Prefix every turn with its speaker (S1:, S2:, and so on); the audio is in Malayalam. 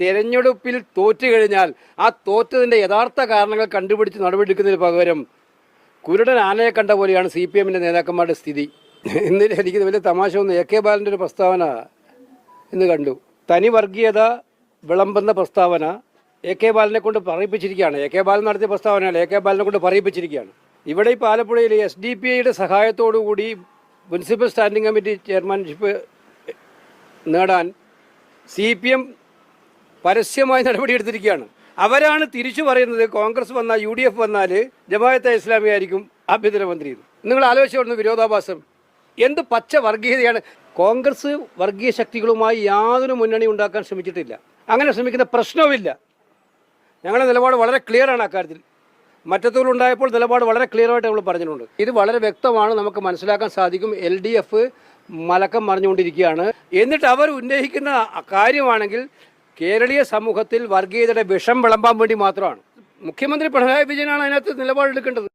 S1: തെരഞ്ഞെടുപ്പിൽ തോറ്റു കഴിഞ്ഞാൽ ആ തോറ്റതിൻ്റെ യഥാർത്ഥ കാരണങ്ങൾ കണ്ടുപിടിച്ച് നടപടിയെടുക്കുന്നതിന് പകരം കുരുടൻ ആനയെ കണ്ട പോലെയാണ് CPM നേതാക്കന്മാരുടെ സ്ഥിതി. എന്നിട്ട് എനിക്ക് വലിയ തമാശ ഒന്ന് AK ബാലൻ്റെ ഒരു പ്രസ്താവന ഇന്ന് കണ്ടു. തനി വർഗീയത വിളമ്പുന്ന പ്രസ്താവന AK ബാലനെ കൊണ്ട് പറയിപ്പിച്ചിരിക്കുകയാണ്. AK ബാലൻ നടത്തിയ പ്രസ്താവനയല്ല, AK ബാലനെ കൊണ്ട് പറയിപ്പിച്ചിരിക്കുകയാണ്. ഇവിടെ ഇപ്പോൾ ആലപ്പുഴയിൽ SDPIയുടെ സഹായത്തോടുകൂടി മുനിസിപ്പൽ സ്റ്റാൻഡിംഗ് കമ്മിറ്റി ചെയർമാൻഷിപ്പ് നേടാൻ CPM പരസ്യമായി നടപടിയെടുത്തിരിക്കുകയാണ്. അവരാണ് തിരിച്ചു പറയുന്നത് കോൺഗ്രസ് വന്നാൽ UDF വന്നാൽ ജമാഅത്തെ ഇസ്ലാമി ആയിരിക്കും ആഭ്യന്തരമന്ത്രി. നിങ്ങൾ ആലോചിച്ചോടുന്ന വിരോധാഭാസം എന്ത് പച്ച വർഗീയതയാണ്. കോൺഗ്രസ് വർഗീയ ശക്തികളുമായി യാതൊരു മുന്നണി ഉണ്ടാക്കാൻ ശ്രമിച്ചിട്ടില്ല, അങ്ങനെ ശ്രമിക്കുന്ന പ്രശ്നവുമില്ല. ഞങ്ങളുടെ നിലപാട് വളരെ ക്ലിയറാണ് അക്കാര്യത്തിൽ. മറ്റത്തുണ്ടായപ്പോൾ നിലപാട് വളരെ ക്ലിയറായിട്ട് നമ്മൾ പറഞ്ഞിട്ടുണ്ട്. ഇത് വളരെ വ്യക്തമാണ്, നമുക്ക് മനസ്സിലാക്കാൻ സാധിക്കും. LDF മലക്കം മറിഞ്ഞുകൊണ്ടിരിക്കുകയാണ്. എന്നിട്ട് അവർ ഉന്നയിക്കുന്ന കാര്യമാണെങ്കിൽ കേരളീയ സമൂഹത്തിൽ വർഗീയതയുടെ വിഷം വിളമ്പാൻ വേണ്ടി മാത്രമാണ്. മുഖ്യമന്ത്രി പിണറായി വിജയനാണ് അതിനകത്ത് നിലപാടെടുക്കേണ്ടത്.